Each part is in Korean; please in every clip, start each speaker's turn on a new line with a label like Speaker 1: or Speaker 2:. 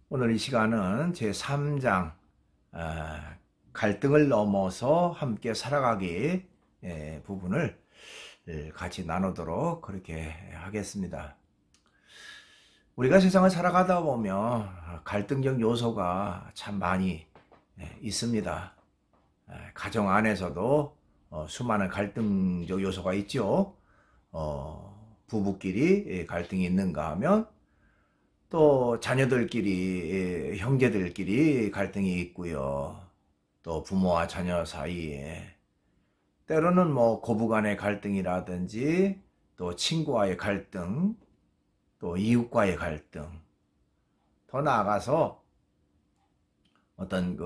Speaker 1: 오늘 이 시간은 제3장 갈등을 넘어서 함께 살아가기 부분을 같이 나누도록 그렇게 하겠습니다. 우리가 세상을 살아가다 보면 갈등적 요소가 참 많이 있습니다. 가정 안에서도 수많은 갈등적 요소가 있죠. 부부끼리 갈등이 있는가 하면 또 자녀들끼리, 형제들끼리 갈등이 있고요. 또 부모와 자녀 사이에 때로는 뭐 고부간의 갈등이라든지 또 친구와의 갈등, 또 이웃과의 갈등, 더 나아가서 어떤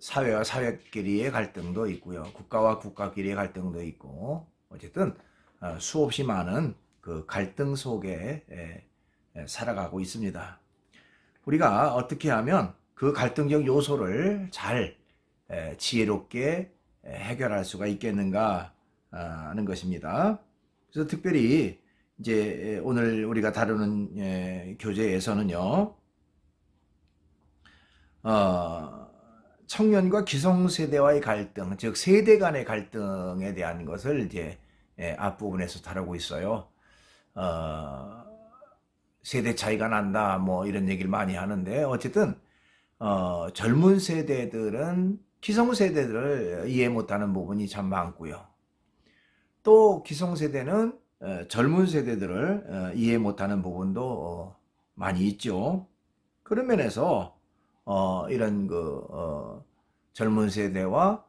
Speaker 1: 사회와 사회끼리의 갈등도 있고요. 국가와 국가끼리의 갈등도 있고, 어쨌든 수없이 많은 그 갈등 속에 살아가고 있습니다. 우리가 어떻게 하면 그 갈등적 요소를 잘 지혜롭게 해결할 수가 있겠는가 하는 것입니다. 그래서 특별히 이제 오늘 우리가 다루는 교재에서는요, 청년과 기성세대와의 갈등, 즉 세대 간의 갈등에 대한 것을 이제 앞부분에서 다루고 있어요. 세대 차이가 난다 뭐 이런 얘기를 많이 하는데, 어쨌든 젊은 세대들은 기성세대들을 이해 못하는 부분이 참 많고요. 또 기성세대는 젊은 세대들을 이해 못하는 부분도 많이 있죠. 그런 면에서 이런 젊은 세대와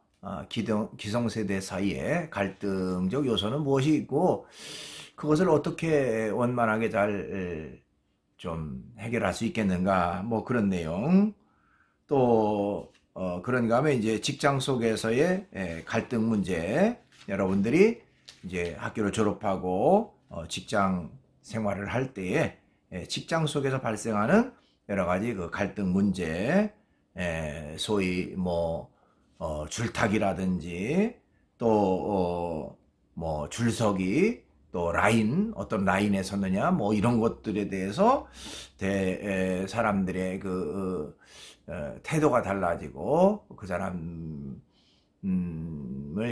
Speaker 1: 기성세대 사이에 갈등적 요소는 무엇이 있고, 그것을 어떻게 원만하게 잘 좀 해결할 수 있겠는가, 뭐 그런 내용. 또 그런가 하면 이제 직장 속에서의 갈등 문제, 여러분들이 이제 학교를 졸업하고 직장 생활을 할 때에 직장 속에서 발생하는 여러 가지 그 갈등 문제, 소위 뭐 줄타기라든지 또 뭐 줄서기, 또 라인, 어떤 라인에 섰느냐, 뭐 이런 것들에 대해서 사람들의 태도가 달라지고 그 사람을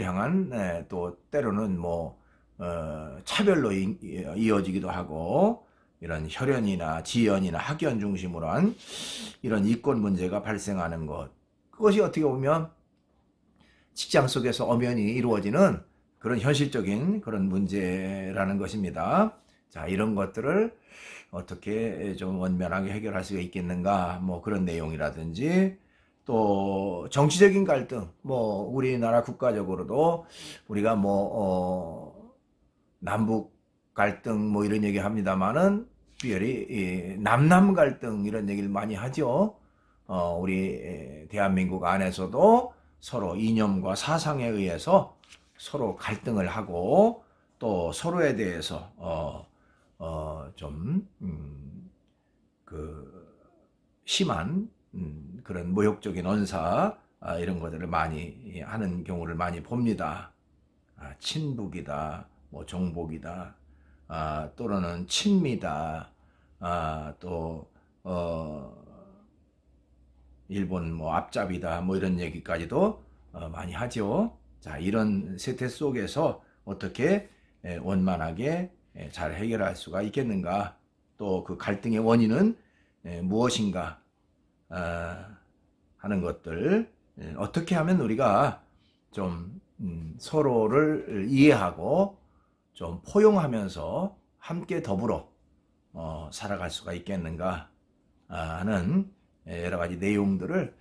Speaker 1: 향한 또 때로는 뭐 차별로 이어지기도 하고, 이런 혈연이나 지연이나 학연 중심으로 한 이런 이권 문제가 발생하는 것, 그것이 어떻게 보면 직장 속에서 엄연히 이루어지는 그런 현실적인 그런 문제라는 것입니다. 자, 이런 것들을 어떻게 좀 원만하게 해결할 수가 있겠는가, 뭐 그런 내용이라든지, 또 정치적인 갈등, 뭐 우리나라 국가적으로도 우리가 뭐 남북 갈등 뭐 이런 얘기 합니다만은, 특별히 남남 갈등 이런 얘기를 많이 하죠. 우리 대한민국 안에서도 서로 이념과 사상에 의해서 서로 갈등을 하고, 또 서로에 대해서 좀 심한 그런 모욕적인 언사, 이런 것들을 많이 하는 경우를 많이 봅니다. 친북이다, 뭐 종북이다, 또는 친미다, 또 일본 뭐 앞잡이다, 뭐 이런 얘기까지도 많이 하죠. 자, 이런 세태 속에서 어떻게 원만하게 잘 해결할 수가 있겠는가, 또 그 갈등의 원인은 무엇인가 하는 것들, 어떻게 하면 우리가 좀 서로를 이해하고 좀 포용하면서 함께 더불어 살아갈 수가 있겠는가 하는 여러 가지 내용들을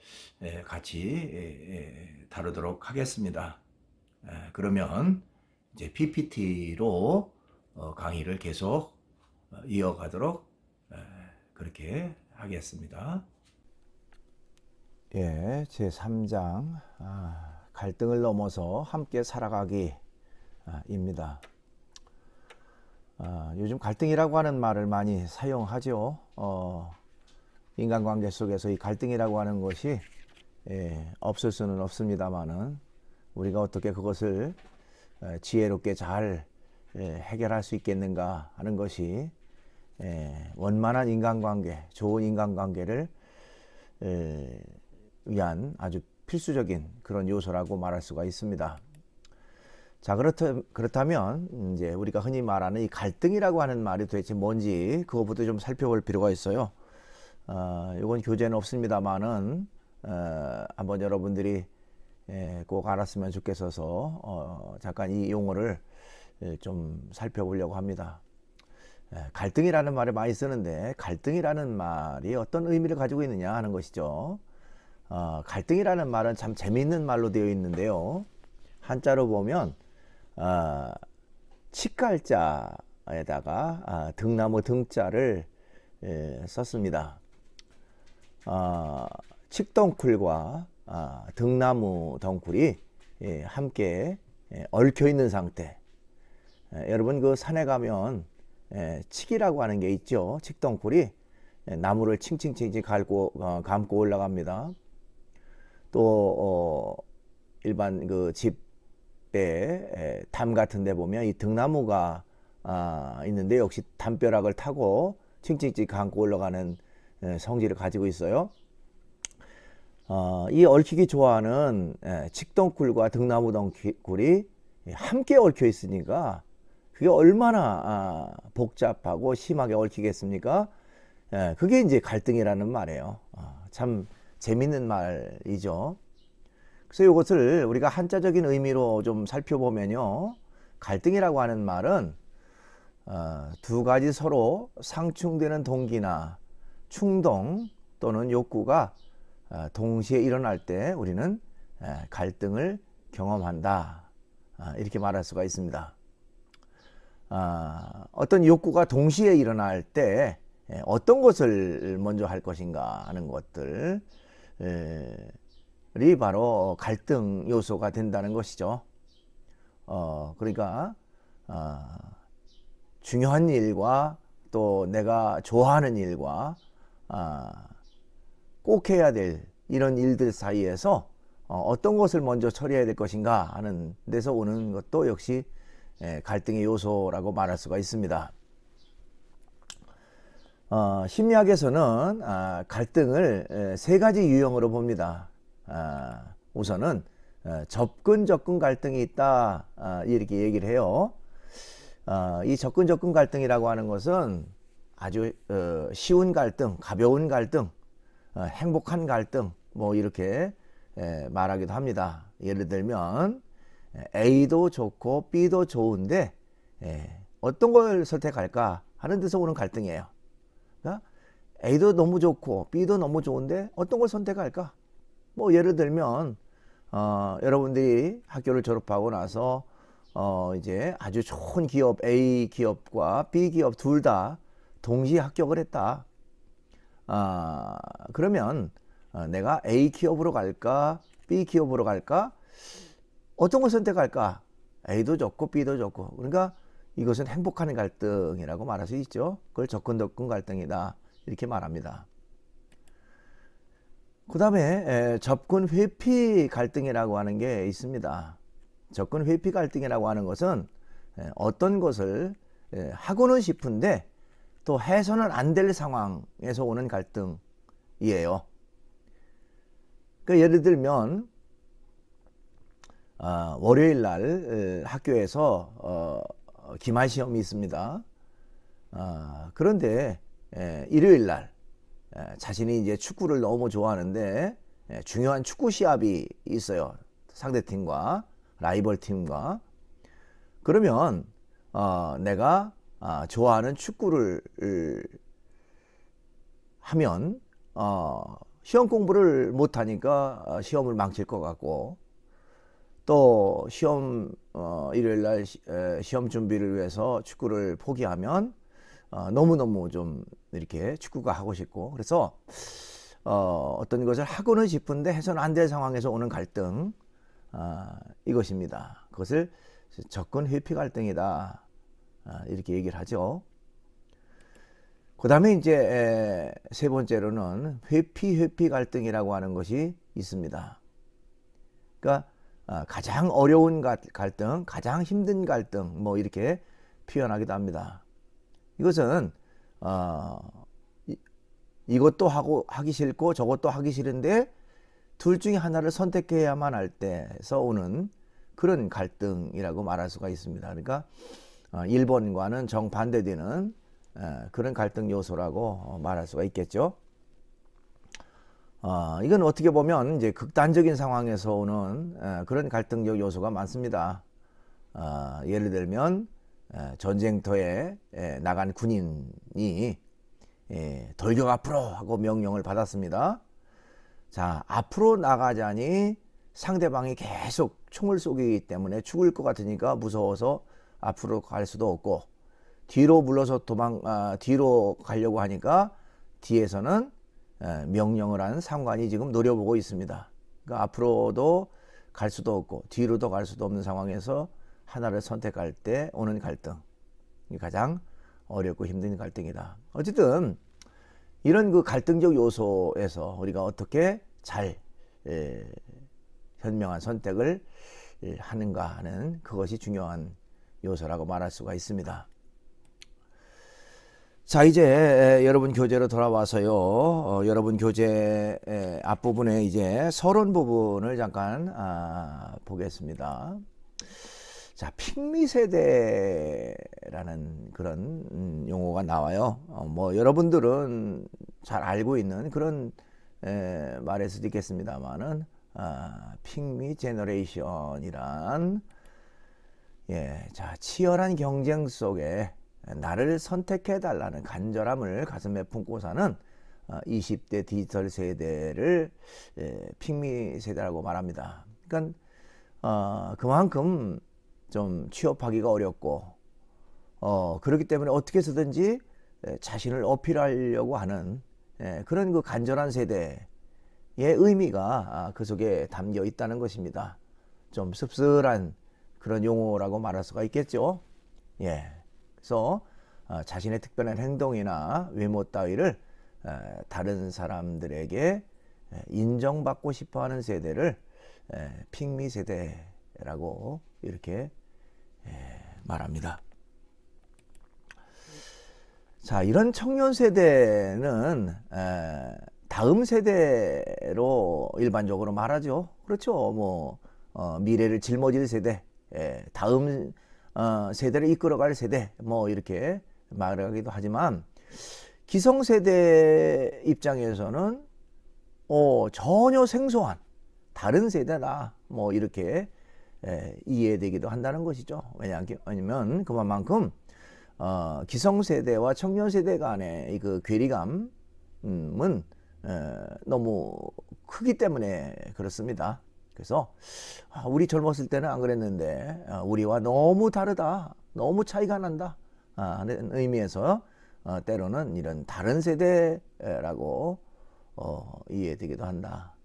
Speaker 1: 같이 다루도록 하겠습니다. 그러면 이제 PPT로 강의를 계속 이어가도록 그렇게 하겠습니다. 예, 제3장 갈등을 넘어서 함께 살아가기 입니다. 요즘 갈등이라고 하는 말을 많이 사용하죠. 인간관계 속에서 이 갈등이라고 하는 것이 없을 수는 없습니다만은, 우리가 어떻게 그것을 지혜롭게 잘 해결할 수 있겠는가 하는 것이 원만한 인간관계, 좋은 인간관계를 위한 아주 필수적인 그런 요소라고 말할 수가 있습니다. 자, 그렇다면 이제 우리가 흔히 말하는 이 갈등이라고 하는 말이 도대체 뭔지 그것부터 좀 살펴볼 필요가 있어요. 이건 교재는 없습니다만은 한번 여러분들이 꼭 알았으면 좋겠어서 잠깐 이 용어를 좀 살펴보려고 합니다. 갈등이라는 말을 많이 쓰는데 갈등이라는 말이 어떤 의미를 가지고 있느냐 하는 것이죠. 갈등이라는 말은 참 재미있는 말로 되어 있는데요. 한자로 보면 칡갈자에다가 등나무 등자를 썼습니다. 칡덩쿨과 등나무 덩쿨이 함께 얽혀 있는 상태. 여러분 그 산에 가면 칡이라고 하는 게 있죠. 칡덩쿨이 나무를 칭칭칭칭 감고 올라갑니다. 또 일반 그 집에 담 같은 데 보면 이 등나무가 있는데 역시 담벼락을 타고 칭칭칭 감고 올라가는 성질을 가지고 있어요. 이 얽히기 좋아하는 칡덩쿨과 등나무 덩쿨이 함께 얽혀 있으니까 그게 얼마나 복잡하고 심하게 얽히겠습니까? 그게 이제 갈등이라는 말이에요. 참 재밌는 말이죠. 그래서 이것을 우리가 한자적인 의미로 좀 살펴보면요, 갈등이라고 하는 말은 두 가지 서로 상충되는 동기나 충동 또는 욕구가 동시에 일어날 때 우리는 갈등을 경험한다, 이렇게 말할 수가 있습니다. 어떤 욕구가 동시에 일어날 때 어떤 것을 먼저 할 것인가 하는 것들이 바로 갈등 요소가 된다는 것이죠. 그러니까 중요한 일과 또 내가 좋아하는 일과 꼭 해야 될 이런 일들 사이에서 어떤 것을 먼저 처리해야 될 것인가 하는 데서 오는 것도 역시 갈등의 요소라고 말할 수가 있습니다. 심리학에서는 갈등을 세 가지 유형으로 봅니다. 우선은 접근 갈등이 있다, 이렇게 얘기를 해요. 이 접근 갈등이라고 하는 것은 아주 쉬운 갈등, 가벼운 갈등, 행복한 갈등, 뭐 이렇게 말하기도 합니다. 예를 들면 A도 좋고 B도 좋은데 어떤 걸 선택할까 하는 데서 오는 갈등이에요. 그러니까 A도 너무 좋고 B도 너무 좋은데 어떤 걸 선택할까? 뭐 예를 들면 여러분들이 학교를 졸업하고 나서 이제 아주 좋은 기업 A 기업과 B 기업 둘 다 동시에 합격을 했다. 그러면 내가 A 기업으로 갈까 B 기업으로 갈까, 어떤 걸 선택할까? A도 좋고 B도 좋고. 그러니까 이것은 행복한 갈등이라고 말할 수 있죠. 그걸 접근 갈등이다, 이렇게 말합니다. 그 다음에 접근 회피 갈등이라고 하는 게 있습니다. 접근 회피 갈등이라고 하는 것은 어떤 것을 하고는 싶은데 또 해서는 안 될 상황에서 오는 갈등이에요. 그러니까 예를 들면 월요일 날 학교에서 기말 시험이 있습니다. 그런데 일요일 날 자신이 이제 축구를 너무 좋아하는데 중요한 축구 시합이 있어요. 상대팀과 라이벌 팀과. 그러면 내가 좋아하는 축구를 하면 시험 공부를 못하니까 시험을 망칠 것 같고, 또 시험 일요일날 시험 준비를 위해서 축구를 포기하면 너무너무 좀 이렇게 축구가 하고 싶고, 그래서 어떤 것을 하고는 싶은데 해서는 안 될 상황에서 오는 갈등, 이것입니다. 그것을 접근 회피 갈등이다, 이렇게 얘기를 하죠. 그 다음에 이제 세 번째로는 회피 갈등이라고 하는 것이 있습니다. 그러니까 가장 어려운 갈등, 가장 힘든 갈등, 뭐 이렇게 표현하기도 합니다. 이것은
Speaker 2: 어, 이것도 하기 싫고 저것도 하기 싫은데 둘 중에 하나를 선택해야만 할 때서 오는 그런 갈등이라고 말할 수가 있습니다. 그러니까 1번과는 정반대되는 그런 갈등 요소라고 말할 수가 있겠죠. 이건 어떻게 보면 이제 극단적인 상황에서 오는 그런 갈등적 요소가 많습니다. 예를 들면 전쟁터에 나간 군인이 돌격 앞으로 하고 명령을 받았습니다. 자, 앞으로 나가자니 상대방이 계속 총을 쏘기 때문에 죽을 것 같으니까 무서워서 앞으로 갈 수도 없고, 뒤로 물러서 뒤로 가려고 하니까 뒤에서는 명령을 한 상관이 지금 노려보고 있습니다. 그러니까 앞으로도 갈 수도 없고 뒤로도 갈 수도 없는 상황에서 하나를 선택할 때 오는 갈등, 가장 어렵고 힘든 갈등이다. 어쨌든 이런 그 갈등적 요소에서 우리가 어떻게 잘 현명한 선택을 하는가 하는 그것이 중요한 요소라고 말할 수가 있습니다. 자, 이제 여러분 교재로 돌아와서요. 여러분 교재 앞부분에 이제 서론 부분을 잠깐 보겠습니다. 자, 핑미 세대라는 그런 용어가 나와요. 뭐 여러분들은 잘 알고 있는 그런 말일 수도 있겠습니다만은 핑미 제너레이션이란 자, 치열한 경쟁 속에 나를 선택해 달라는 간절함을 가슴에 품고 사는 20대 디지털 세대를 핑미 세대라고 말합니다. 그러니까 그만큼 좀 취업하기가 어렵고 그렇기 때문에 어떻게 해서든지 자신을 어필하려고 하는 그런 그 간절한 세대의 의미가 그 속에 담겨 있다는 것입니다. 좀 씁쓸한 그런 용어라고 말할 수가 있겠죠. 그래서 자신의 특별한 행동이나 외모 따위를 다른 사람들에게 인정받고 싶어하는 세대를 핑미 세대라고 이렇게 말합니다. 자, 이런 청년 세대는 다음 세대로 일반적으로 말하죠. 그렇죠. 뭐 미래를 짊어질 세대, 다음 세대를 이끌어갈 세대, 뭐 이렇게 말하기도 하지만 기성세대 입장에서는 전혀 생소한 다른 세대다, 뭐 이렇게 이해되기도 한다는 것이죠. 왜냐하면 그만큼 기성세대와 청년세대 간의 그 괴리감은 너무 크기 때문에 그렇습니다. 그래서 우리 젊었을 때는 안 그랬는데 우리와 너무 다르다, 너무 차이가 난다 하는 의미에서 때로는 이런 다른 세대라고 이해되기도 한다,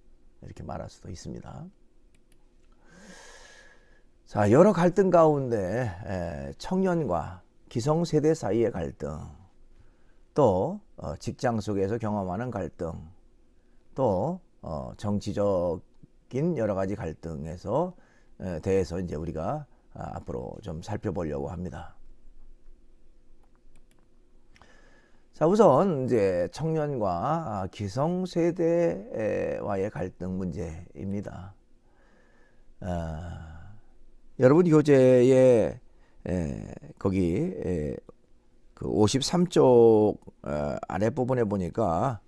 Speaker 2: 이렇게 말할 수도 있습니다. 자, 여러 갈등 가운데 청년과 기성세대 사이의 갈등, 또 직장 속에서 경험하는 갈등, 또 정치적인 여러 가지 갈등에서 대해서 이제 우리가 앞으로 좀 살펴보려고 합니다. 자, 우선 이제 청년과 기성세대와의 갈등 문제입니다. 여러분 교재에 거기 그 53쪽 아랫부분에 보니까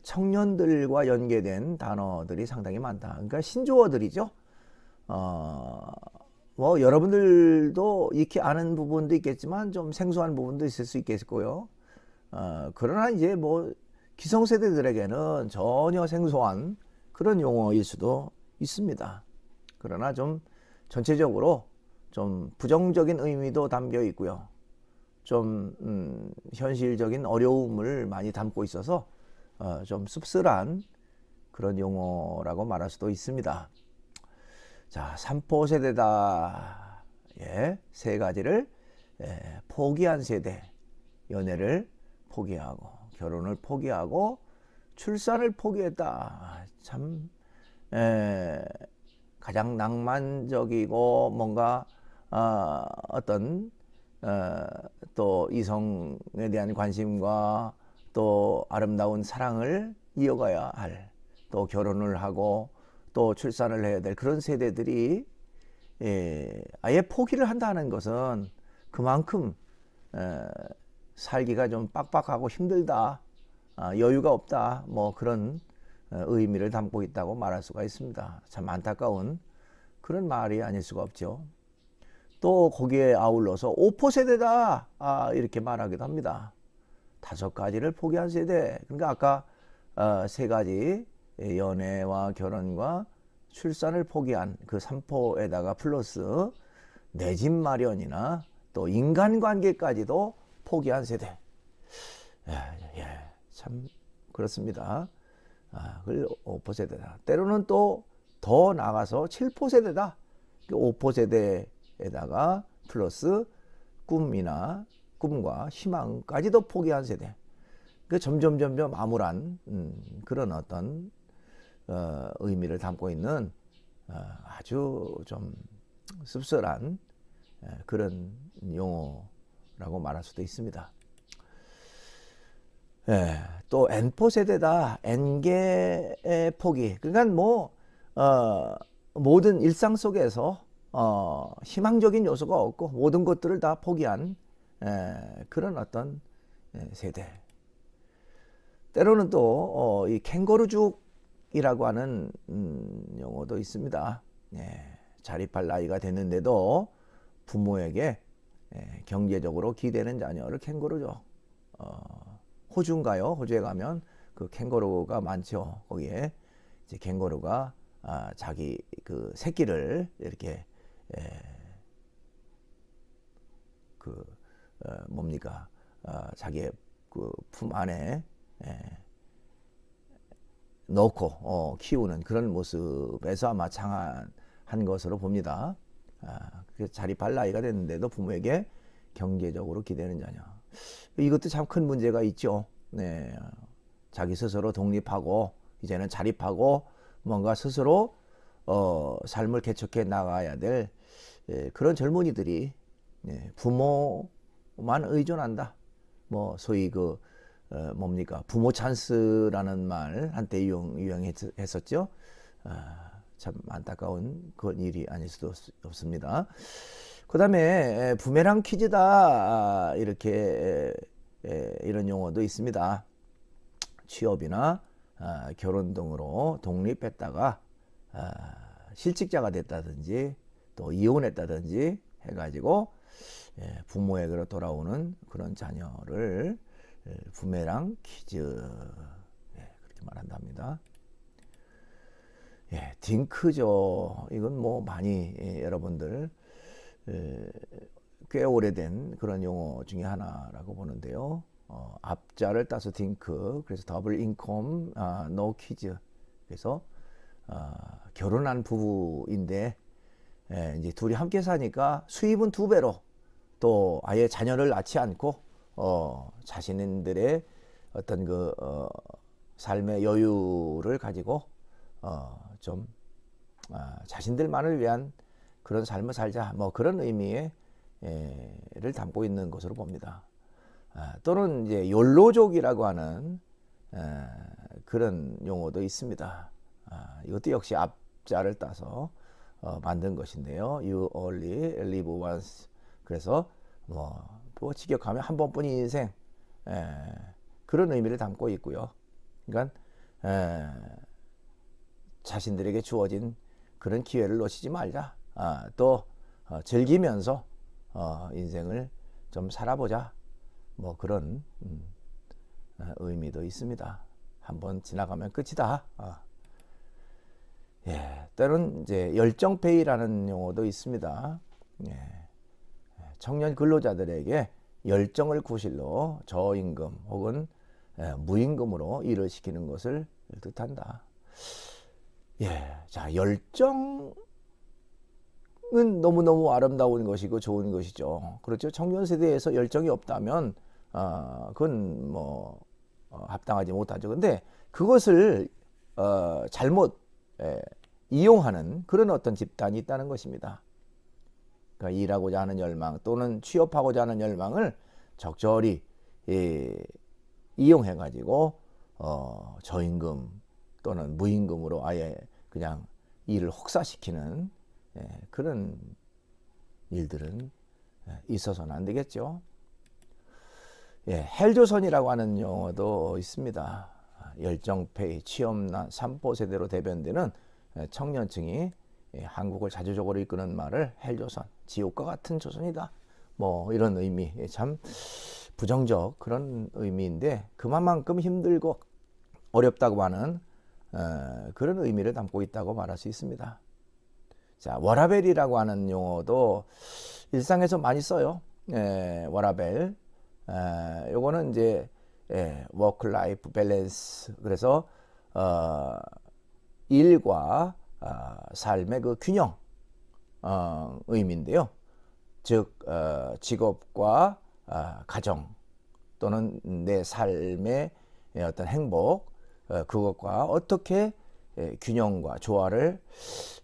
Speaker 2: 청년들과 연계된 단어들이 상당히 많다. 그러니까 신조어들이죠. 뭐 여러분들도 익히 아는 부분도 있겠지만 좀 생소한 부분도 있을 수 있겠고요. 그러나 이제 뭐 기성세대들에게는 전혀 생소한 그런 용어일 수도 있습니다. 그러나 좀 전체적으로 좀 부정적인 의미도 담겨 있고요. 좀 현실적인 어려움을 많이 담고 있어서 좀 씁쓸한 그런 용어라고 말할 수도 있습니다. 자, 삼포세대다. 세 가지를 포기한 세대. 연애를 포기하고, 결혼을 포기하고, 출산을 포기했다. 참 가장 낭만적이고 뭔가 어떤 또 이성에 대한 관심과 또 아름다운 사랑을 이어가야 할, 또 결혼을 하고 또 출산을 해야 될 그런 세대들이 아예 포기를 한다는 것은 그만큼 살기가 좀 빡빡하고 힘들다, 여유가 없다, 뭐 그런 의미를 담고 있다고 말할 수가 있습니다. 참 안타까운 그런 말이 아닐 수가 없죠. 또 거기에 아울러서 오포 세대다, 이렇게 말하기도 합니다. 5가지를 포기한 세대. 그러니까 아까 3가지 연애와 결혼과 출산을 포기한 그 3포에다가 플러스 내 집 마련이나 또 인간관계까지도 포기한 세대. 참 그렇습니다. 그걸 5포 세대다. 때로는 또 더 나가서 7포 세대다. 5포 세대에다가 플러스 꿈과 희망까지도 포기한 세대. 그 점점 암울한 그런 어떤 의미를 담고 있는 아주 좀 씁쓸한 그런 용어라고 말할 수도 있습니다. 또 N포 세대다. N개의 포기. 그러니까 뭐 모든 일상 속에서 희망적인 요소가 없고 모든 것들을 다 포기한 그런 어떤 세대. 때로는 또 이 캥거루족이라고 하는 용어도 있습니다. 자립할 나이가 됐는데도 부모에게 경제적으로 기대는 자녀를 캥거루족. 호주인가요? 호주에 가면 그 캥거루가 많죠. 거기에 이제 캥거루가 자기 그 새끼를 이렇게 자기의 그 품 안에 넣고 키우는 그런 모습에서 아마 장한 것으로 봅니다. 자립할 나이가 됐는데도 부모에게 경제적으로 기대는 자녀. 이것도 참 큰 문제가 있죠. 자기 스스로 독립하고 이제는 자립하고 뭔가 스스로 삶을 개척해 나가야 될 그런 젊은이들이 부모만 의존한다. 뭐 소위 부모 찬스라는 말 한때 유행했었죠. 참 안타까운 그런 일이 아닐 수도 없습니다. 그 다음에 부메랑 퀴즈다, 이렇게 이런 용어도 있습니다. 취업이나 결혼 등으로 독립했다가 실직자가 됐다든지 또 이혼했다든지 해가지고 부모에게로 돌아오는 그런 자녀를 부메랑 퀴즈, 그렇게 말한답니다. 딩크죠. 이건 뭐 많이 여러분들 꽤 오래된 그런 용어 중에 하나라고 보는데요. 앞자를 따서 딩크, 그래서 더블 인컴, 노 키즈. 그래서 결혼한 부부인데 이제 둘이 함께 사니까 수입은 2배로, 또 아예 자녀를 낳지 않고 자신들의 어떤 삶의 여유를 가지고 좀 자신들만을 위한 그런 삶을 살자, 뭐 그런 의미의 를 담고 있는 것으로 봅니다. 또는 이제 욜로족이라고 하는 그런 용어도 있습니다. 이것도 역시 앞자를 따서 만든 것인데요. You only live once. 그래서 뭐 직역하면 한 번뿐인 인생, 그런 의미를 담고 있고요. 그러니까 자신들에게 주어진 그런 기회를 놓치지 말자. 또 즐기면서 인생을 좀 살아보자. 뭐 그런 의미도 있습니다. 한번 지나가면 끝이다. 때로는 이제 열정페이라는 용어도 있습니다. 청년 근로자들에게 열정을 구실로 저임금 혹은 무임금으로 일을 시키는 것을 뜻한다. 자, 열정은 너무너무 아름다운 것이고 좋은 것이죠. 그렇죠. 청년 세대에서 열정이 없다면 그건 뭐 합당하지 못하죠. 근데 그것을 잘못 이용하는 그런 어떤 집단이 있다는 것입니다. 그러니까 일하고자 하는 열망 또는 취업하고자 하는 열망을 적절히 이용해 가지고 저임금 또는 무임금으로 아예 그냥 일을 혹사시키는 그런 일들은 있어서는 안 되겠죠. 헬조선이라고 하는 용어도 있습니다. 열정페이, 취업난, 삼포 세대로 대변되는 청년층이 한국을 자주적으로 이끄는 말을 헬조선, 지옥과 같은 조선이다. 뭐 이런 의미, 참 부정적 그런 의미인데 그만큼 힘들고 어렵다고 하는 그런 의미를 담고 있다고 말할 수 있습니다. 자, 워라벨이라고 하는 용어도 일상에서 많이 써요. 워라벨. 요거는 이제 워크 라이프 밸런스. 그래서 일과 삶의 그 균형 의미인데요. 즉 직업과 가정 또는 내 삶의 어떤 행복 그것과 어떻게 균형과 조화를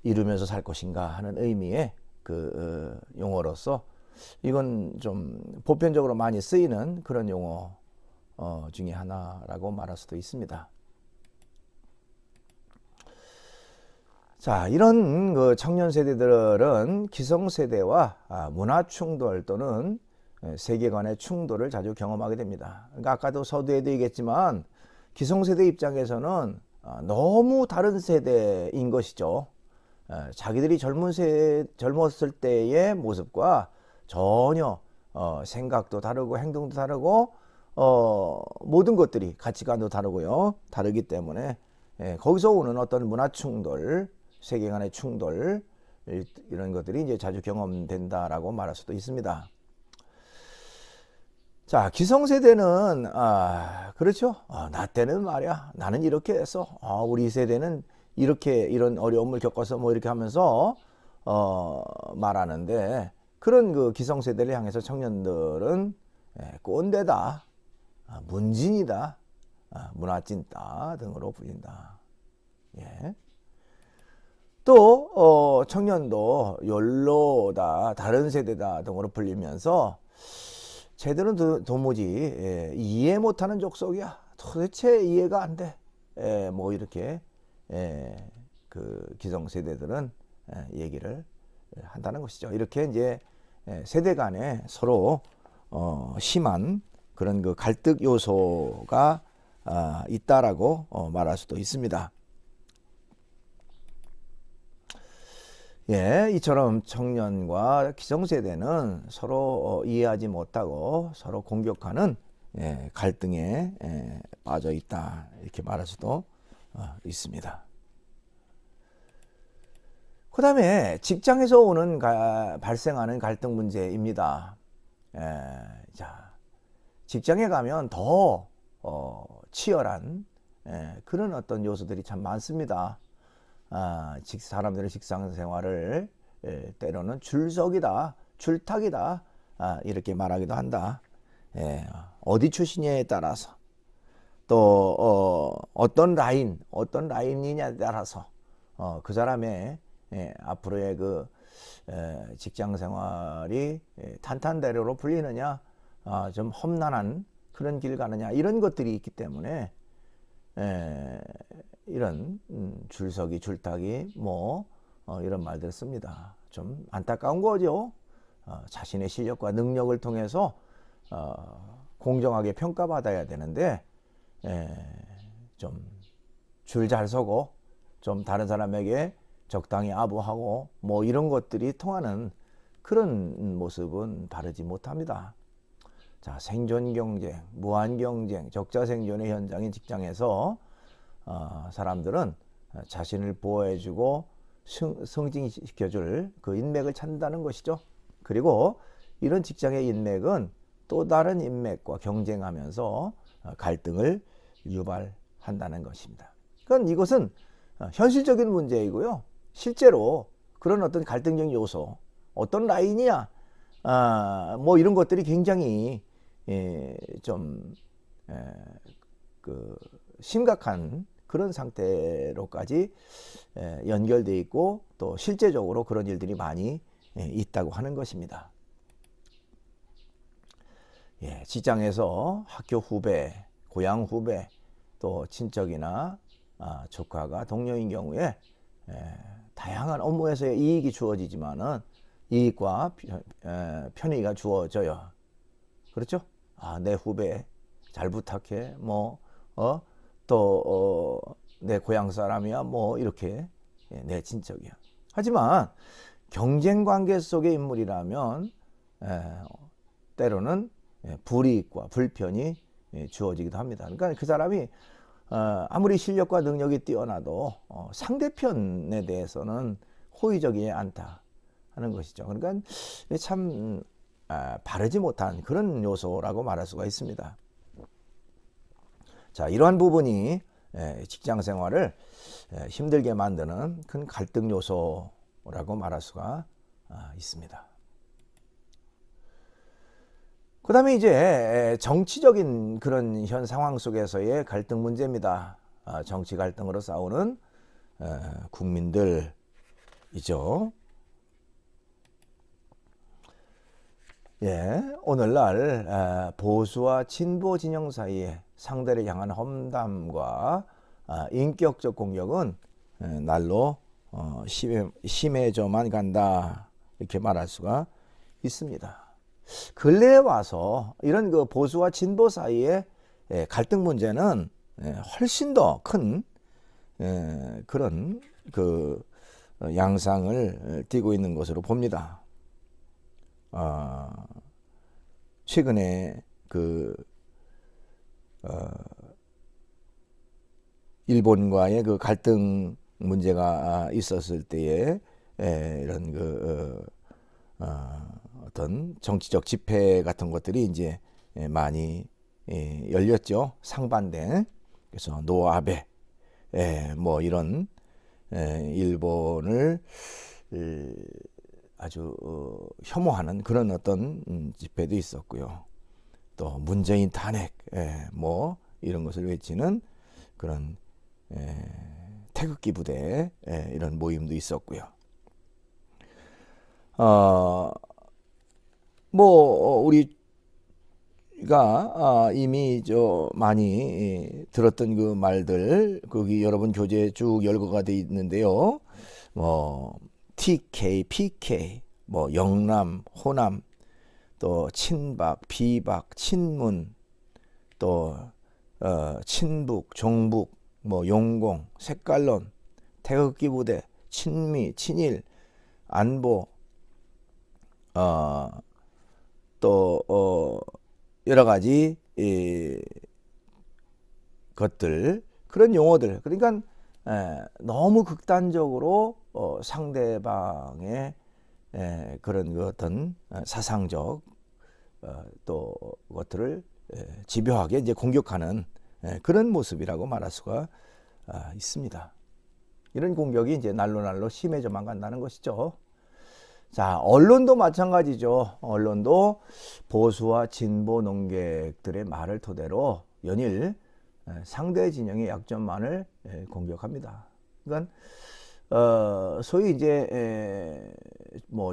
Speaker 2: 이루면서 살 것인가 하는 의미의 그 용어로서 이건 좀 보편적으로 많이 쓰이는 그런 용어 중에 하나라고 말할 수도 있습니다. 자, 이런 그 청년 세대들은 기성 세대와 문화 충돌 또는 세계관의 충돌을 자주 경험하게 됩니다. 그러니까 아까도 서두에도 얘기했지만 기성 세대 입장에서는 너무 다른 세대인 것이죠. 자기들이 젊었을 때의 모습과 전혀 생각도 다르고 행동도 다르고 모든 것들이 가치관도 다르고요. 다르기 때문에 거기서 오는 어떤 문화 충돌, 세계관의 충돌 이런 것들이 이제 자주 경험된다라고 말할 수도 있습니다. 자, 기성세대는 그렇죠. 나 때는 말이야 나는 이렇게 해서 우리 세대는 이렇게 이런 어려움을 겪어서 뭐 이렇게 하면서 말하는데 그런 그 기성세대를 향해서 청년들은 꼰대다, 문진이다, 문화찐따 등으로 불린다. 예. 또 청년도 연로다, 다른 세대다 등으로 불리면서 제대로 도무지 이해 못하는 족속이야. 도대체 이해가 안 돼. 뭐 이렇게 그 기성세대들은 얘기를 한다는 것이죠. 이렇게 이제 세대 간에 서로 심한 그런 그 갈등 요소가 있다라고 말할 수도 있습니다. 이처럼 청년과 기성세대는 서로 이해하지 못하고 서로 공격하는 갈등에 빠져 있다 이렇게 말할 수도 있습니다. 그 다음에 직장에서 오는 발생하는 갈등 문제입니다. 자, 직장에 가면 더 치열한 그런 어떤 요소들이 참 많습니다. 사람들의 직장 생활을 때로는 줄석이다, 줄탁이다 이렇게 말하기도 한다. 어디 출신이냐에 따라서 또 어떤 라인이냐에 따라서 그 사람의 앞으로의 그 직장 생활이 탄탄대로로 풀리느냐, 좀 험난한 그런 길 가느냐 이런 것들이 있기 때문에 이런 줄서기, 줄타기 뭐 이런 말들을 씁니다. 좀 안타까운 거죠. 자신의 실력과 능력을 통해서 공정하게 평가받아야 되는데 좀 줄 잘 서고 좀 다른 사람에게 적당히 아부하고 뭐 이런 것들이 통하는 그런 모습은 바르지 못합니다. 자, 생존 경쟁, 무한 경쟁, 적자 생존의 현장인 직장에서 사람들은 자신을 보호해주고 승진시켜줄 그 인맥을 찾는다는 것이죠. 그리고 이런 직장의 인맥은 또 다른 인맥과 경쟁하면서 갈등을 유발한다는 것입니다. 그러니까 이것은 현실적인 문제이고요. 실제로 그런 어떤 갈등적 요소, 어떤 라인이야, 뭐 이런 것들이 굉장히 좀 그 심각한 그런 상태로까지 연결돼 있고 또 실제적으로 그런 일들이 많이 있다고 하는 것입니다. 직장에서 학교 후배, 고향 후배, 또 친척이나 조카가 동료인 경우에 다양한 업무에서의 이익이 주어지지만은 이익과 편의가 주어져요. 그렇죠? 내 후배 잘 부탁해. 내 고향 사람이야. 이렇게 내 친척이야. 하지만 경쟁 관계 속의 인물이라면 때로는 불이익과 불편이 주어지기도 합니다. 그러니까 그 사람이 아무리 실력과 능력이 뛰어나도 상대편에 대해서는 호의적이지 않다 하는 것이죠. 그러니까 참 바르지 못한 그런 요소라고 말할 수가 있습니다. 자, 이러한 부분이 직장 생활을 힘들게 만드는 큰 갈등 요소라고 말할 수가 있습니다. 그 다음에 이제 정치적인 그런 현 상황 속에서의 갈등 문제입니다. 정치 갈등으로 싸우는 국민들이죠. 오늘날 보수와 진보 진영 사이에 상대를 향한 험담과 인격적 공격은 날로 심해져만 간다 이렇게 말할 수가 있습니다. 근래에 와서 이런 그 보수와 진보 사이의 갈등 문제는 훨씬 더 큰 그런 그 양상을 띠고 있는 것으로 봅니다. 최근에 일본과의 그 갈등 문제가 있었을 때에 이런 어떤 정치적 집회 같은 것들이 이제 많이 열렸죠. 상반된. 그래서 노아베 이런 일본을 아주 혐오하는 그런 어떤 집회도 있었고요. 또 문재인 탄핵 이런 것을 외치는 그런 태극기 부대 이런 모임도 있었고요. 우리가 이미 많이 들었던 그 말들 거기 여러분 교재에 쭉 열거가 돼 있는데요. TK, PK, 영남, 호남, 또 친박, 비박, 친문, 또 친북, 종북, 용공, 색깔론, 태극기 부대, 친미, 친일, 안보, 또 여러 가지 것들 그런 용어들 그러니까 너무 극단적으로 상대방의 그런 그 어떤 사상적 또 것들을 집요하게 이제 공격하는 그런 모습이라고 말할 수가 있습니다. 이런 공격이 이제 날로 심해져만 간다는 것이죠. 자, 언론도 마찬가지죠. 언론도 보수와 진보 논객들의 말을 토대로 연일 상대 진영의 약점만을 공격합니다. 그러니까 소위 이제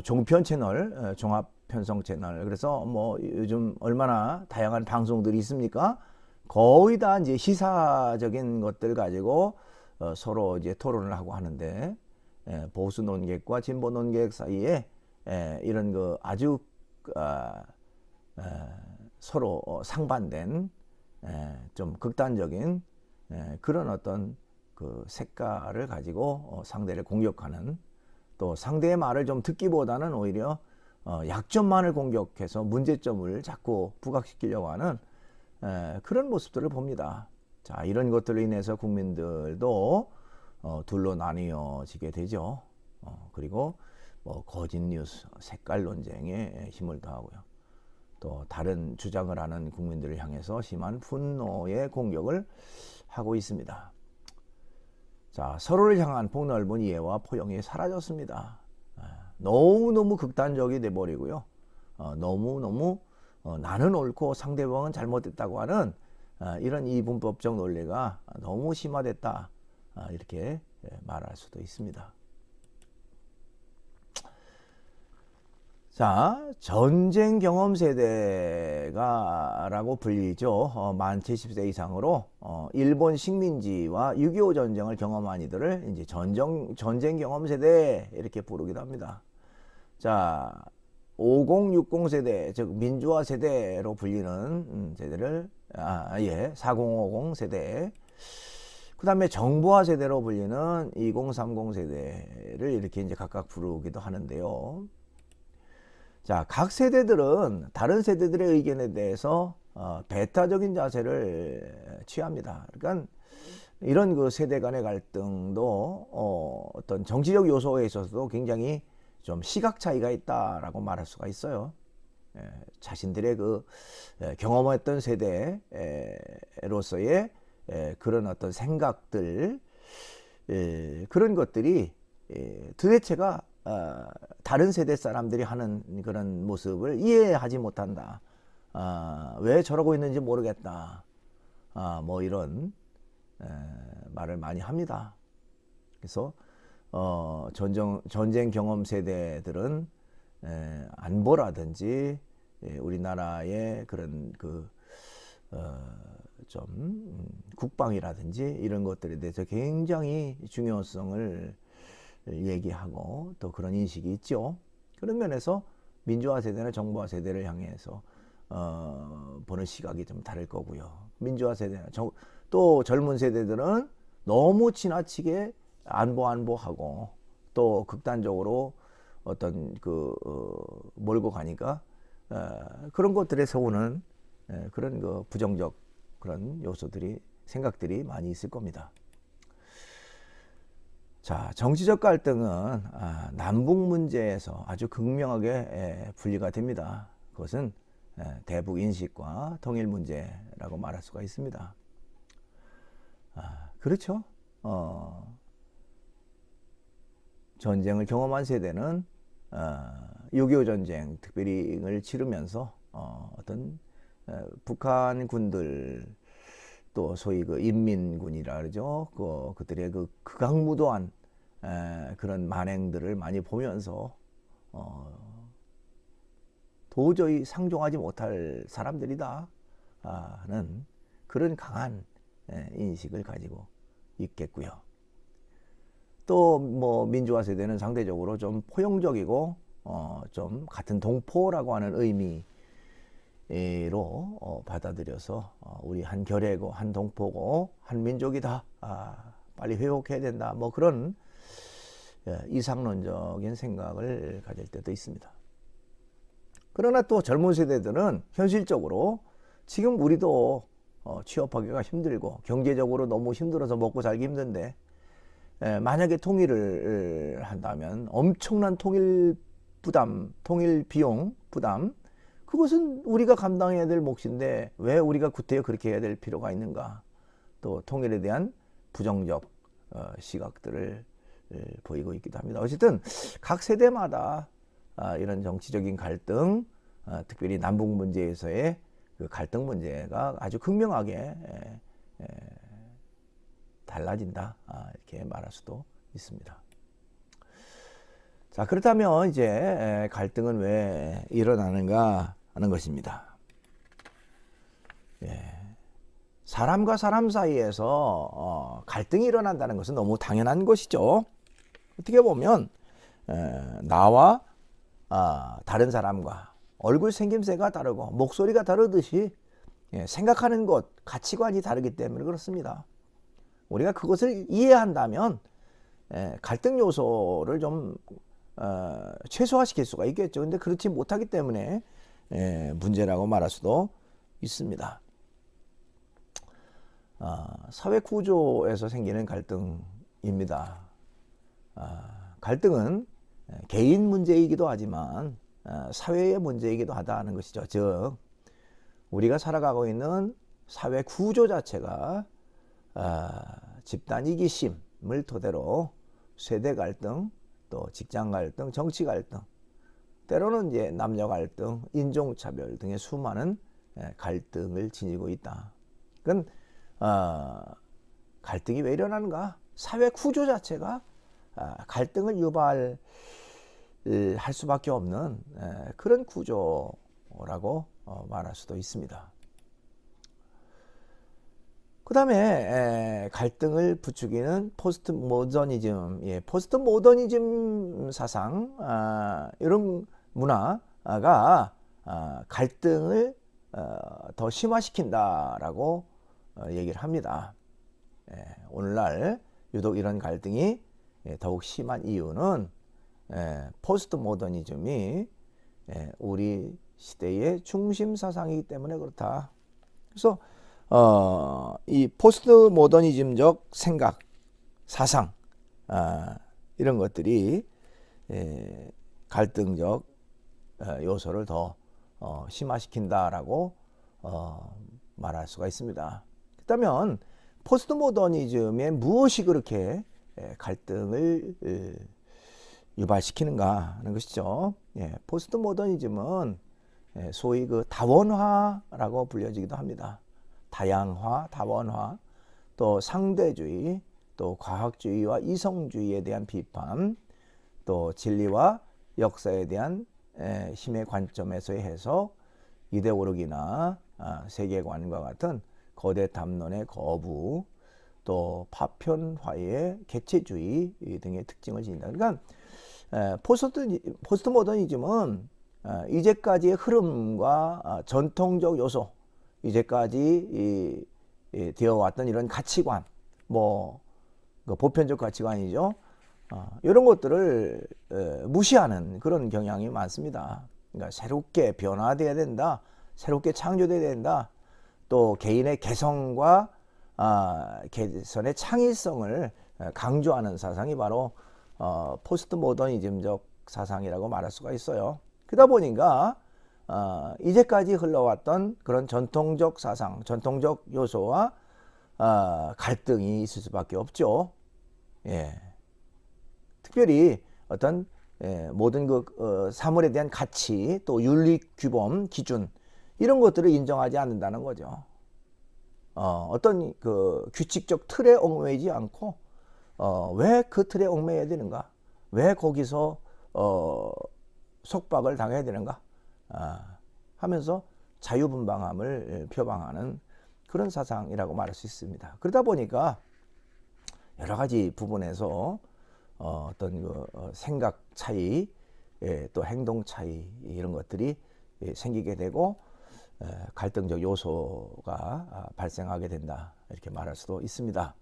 Speaker 2: 종편 채널, 종합 편성 채널. 그래서 요즘 얼마나 다양한 방송들이 있습니까? 거의 다 이제 시사적인 것들 가지고 서로 이제 토론을 하고 하는데 보수 논객과 진보 논객 사이에 이런 그 아주 서로 상반된 좀 극단적인 그런 어떤 그 색깔을 가지고 상대를 공격하는 또 상대의 말을 좀 듣기보다는 오히려 약점만을 공격해서 문제점을 자꾸 부각시키려고 하는 그런 모습들을 봅니다. 자, 이런 것들로 인해서 국민들도 둘로 나뉘어지게 되죠. 그리고 거짓 뉴스, 색깔 논쟁에 힘을 더하고요. 또 다른 주장을 하는 국민들을 향해서 심한 분노의 공격을 하고 있습니다. 자, 서로를 향한 폭넓은 이해와 포용이 사라졌습니다. 너무너무 극단적이 돼버리고요. 너무너무 나는 옳고 상대방은 잘못됐다고 하는 이런 이분법적 논리가 너무 심화됐다. 이렇게 말할 수도 있습니다. 자, 전쟁 경험 세대가라고 불리죠. 만 70세 이상으로 일본 식민지와 6.25 전쟁을 경험한 이들을 이제 전쟁 경험 세대 이렇게 부르기도 합니다. 자, 5060 세대, 즉 민주화 세대로 불리는 세대를 4050 세대. 그다음에 정보화 세대로 불리는 2030 세대를 이렇게 이제 각각 부르기도 하는데요. 자, 각 세대들은 다른 세대들의 의견에 대해서 배타적인 자세를 취합니다. 그러니까 이런 그 세대 간의 갈등도 어떤 정치적 요소에 있어서도 굉장히 좀 시각 차이가 있다라고 말할 수가 있어요. 자신들의 그 경험했던 세대로서의 그런 어떤 생각들, 그런 것들이 도대체가 다른 세대 사람들이 하는 그런 모습을 이해하지 못한다. 왜 저러고 있는지 모르겠다. 뭐 이런 말을 많이 합니다. 그래서 전쟁 경험 세대들은 안보라든지 우리나라의 그런 좀 국방이라든지 이런 것들에 대해서 굉장히 중요성을 얘기하고 또 그런 인식이 있죠. 그런 면에서 민주화 세대나 정부화 세대를 향해서 보는 시각이 좀 다를 거고요. 민주화 세대나 또 젊은 세대들은 너무 지나치게 안보하고 또 극단적으로 어떤 몰고 가니까 그런 것들에서 오는 그런 부정적 그런 요소들이 생각들이 많이 있을 겁니다. 자, 정치적 갈등은 남북 문제에서 아주 극명하게 분리가 됩니다. 그것은 대북 인식과 통일 문제라고 말할 수가 있습니다. 그렇죠. 전쟁을 경험한 세대는 6.25 전쟁 특별히 을 치르면서 어떤 북한 군들 또 소위 인민군이라 그러죠. 그들의 극악무도한 그런 만행들을 많이 보면서 도저히 상종하지 못할 사람들이다 하는 그런 강한 인식을 가지고 있겠고요. 또 뭐 민주화 세대는 상대적으로 좀 포용적이고 좀 같은 동포라고 하는 의미로 받아들여서 우리 한 결애고 한 동포고 한 민족이다. 빨리 회복해야 된다. 뭐 그런 이상론적인 생각을 가질 때도 있습니다. 그러나 또 젊은 세대들은 현실적으로 지금 우리도 취업하기가 힘들고 경제적으로 너무 힘들어서 먹고 살기 힘든데 만약에 통일을 한다면 엄청난 통일 부담, 통일 비용 부담, 그것은 우리가 감당해야 될 몫인데 왜 우리가 구태여 그렇게 해야 될 필요가 있는가? 또 통일에 대한 부정적 시각들을 보이고 있기도 합니다. 어쨌든 각 세대마다 이런 정치적인 갈등, 특별히 남북 문제에서의 그 갈등 문제가 아주 극명하게 달라진다, 이렇게 말할 수도 있습니다. 자, 그렇다면 이제 갈등은 왜 일어나는가 하는 것입니다. 사람과 사람 사이에서 갈등이 일어난다는 것은 너무 당연한 것이죠. 어떻게 보면 나와 다른 사람과 얼굴 생김새가 다르고 목소리가 다르듯이 생각하는 것, 가치관이 다르기 때문에 그렇습니다. 우리가 그것을 이해한다면 갈등 요소를 좀 최소화시킬 수가 있겠죠. 근데 그렇지 못하기 때문에 문제라고 말할 수도 있습니다. 사회 구조에서 생기는 갈등입니다. 갈등은 개인 문제이기도 하지만 사회의 문제이기도 하다는 것이죠. 즉 우리가 살아가고 있는 사회 구조 자체가 집단 이기심을 토대로 세대 갈등, 또 직장 갈등, 정치 갈등, 때로는 이제 남녀 갈등, 인종차별 등의 수많은 갈등을 지니고 있다. 그건 갈등이 왜 일어나는가? 사회 구조 자체가 갈등을 유발하는 할 수밖에 없는 그런 구조라고 말할 수도 있습니다. 그 다음에 갈등을 부추기는 포스트 모더니즘, 포스트 모더니즘 사상, 이런 문화가 갈등을 더 심화시킨다라고 얘기를 합니다. 오늘날 유독 이런 갈등이 더욱 심한 이유는 포스트 모더니즘이 우리 시대의 중심 사상이기 때문에 그렇다. 그래서 이 포스트 모더니즘적 생각, 사상, 이런 것들이 갈등적 요소를 더 심화시킨다라고 말할 수가 있습니다. 그렇다면 포스트 모더니즘에 무엇이 그렇게 갈등을 유발시키는가 하는 것이죠. 포스트 모더니즘은 소위 그 다원화라고 불려지기도 합니다. 다양화, 다원화, 또 상대주의, 또 과학주의와 이성주의에 대한 비판, 또 진리와 역사에 대한 힘의 관점에서의 해석, 이데올로기나 세계관과 같은 거대 담론의 거부, 또 파편화의 개체주의 등의 특징을 지닌다. 그러니까 포스트 모더니즘은 이제까지의 흐름과 전통적 요소, 이제까지 되어왔던 이런 가치관, 보편적 가치관이죠. 이런 것들을 무시하는 그런 경향이 많습니다. 그러니까 새롭게 변화돼야 된다, 새롭게 창조돼야 된다, 또 개인의 개성과 개선의 창의성을 강조하는 사상이 바로 포스트 모더니즘적 사상이라고 말할 수가 있어요. 그러다 보니까 이제까지 흘러왔던 그런 전통적 사상, 전통적 요소와 갈등이 있을 수밖에 없죠. 특별히 어떤 모든 그 사물에 대한 가치, 또 윤리 규범, 기준 이런 것들을 인정하지 않는다는 거죠. 어떤 그 규칙적 틀에 얽매이지 않고 왜 그 틀에 얽매여야 되는가? 왜 거기서 속박을 당해야 되는가? 하면서 자유분방함을 표방하는 그런 사상이라고 말할 수 있습니다. 그러다 보니까 여러 가지 부분에서 어떤 그 생각 차이, 또 행동 차이 이런 것들이 생기게 되고 갈등적 요소가 발생하게 된다 이렇게 말할 수도 있습니다.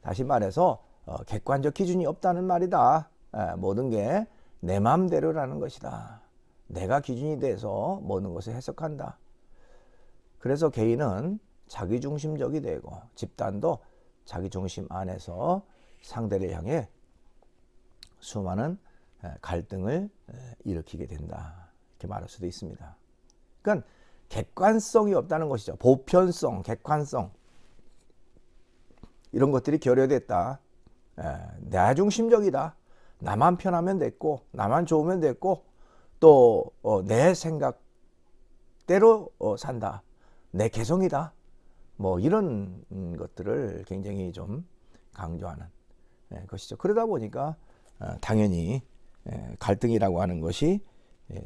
Speaker 2: 다시 말해서 객관적 기준이 없다는 말이다. 모든 게 내 마음대로라는 것이다. 내가 기준이 돼서 모든 것을 해석한다. 그래서 개인은 자기중심적이 되고 집단도 자기중심 안에서 상대를 향해 수많은 갈등을 일으키게 된다. 이렇게 말할 수도 있습니다. 그러니까 객관성이 없다는 것이죠. 보편성, 객관성 이런 것들이 결여됐다. 나중심적이다. 나만 편하면 됐고 나만 좋으면 됐고 또 내 생각대로 산다. 내 개성이다. 이런 것들을 굉장히 좀 강조하는 것이죠. 그러다 보니까 당연히 갈등이라고 하는 것이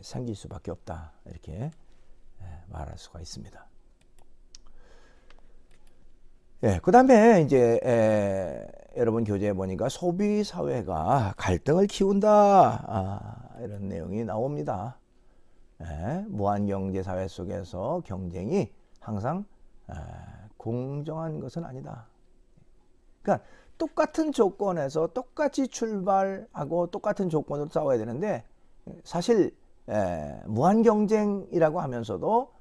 Speaker 2: 생길 수밖에 없다. 이렇게 말할 수가 있습니다. 그 다음에 이제 여러분 교재에 보니까 소비 사회가 갈등을 키운다 이런 내용이 나옵니다. 무한 경제 사회 속에서 경쟁이 항상 공정한 것은 아니다. 그러니까 똑같은 조건에서 똑같이 출발하고 똑같은 조건으로 싸워야 되는데 사실 무한 경쟁이라고 하면서도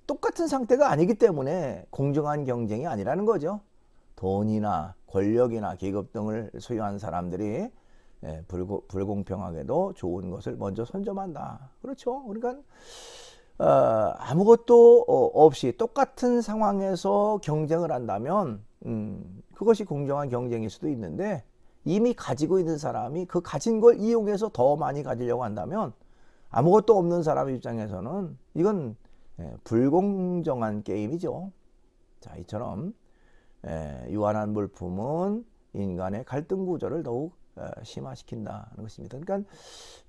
Speaker 2: 똑같은 상태가 아니기 때문에 공정한 경쟁이 아니라는 거죠. 돈이나 권력이나 계급 등을 소유한 사람들이 불공평하게도 좋은 것을 먼저 선점한다. 그렇죠. 그러니까 아무것도 없이 똑같은 상황에서 경쟁을 한다면 그것이 공정한 경쟁일 수도 있는데 이미 가지고 있는 사람이 그 가진 걸 이용해서 더 많이 가지려고 한다면 아무것도 없는 사람 입장에서는 이건 불공정한 게임이죠. 자, 이처럼 유한한 물품은 인간의 갈등 구조를 더욱 심화시킨다는 것입니다. 그러니까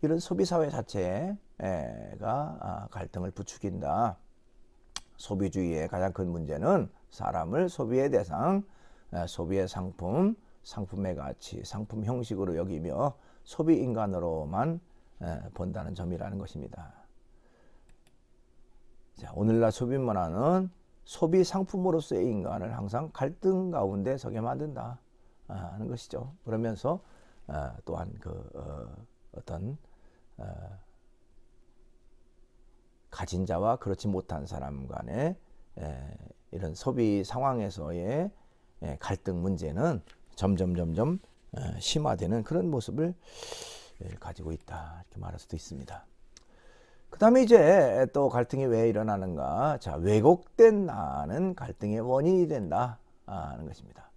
Speaker 2: 이런 소비 사회 자체가 갈등을 부추긴다. 소비주의의 가장 큰 문제는 사람을 소비의 대상, 소비의 상품, 상품의 가치, 상품 형식으로 여기며 소비 인간으로만 본다는 점이라는 것입니다. 자, 오늘날 소비 문화는 소비 상품으로서의 인간을 항상 갈등 가운데 서게 만든다 하는 것이죠. 그러면서 또한 어떤 가진 자와 그렇지 못한 사람 간의 이런 소비 상황에서의 갈등 문제는 점점 심화되는 그런 모습을 가지고 있다 이렇게 말할 수도 있습니다. 그 다음에 이제 또 갈등이 왜 일어나는가? 자, 왜곡된 나는 갈등의 원인이 된다 하는 것입니다.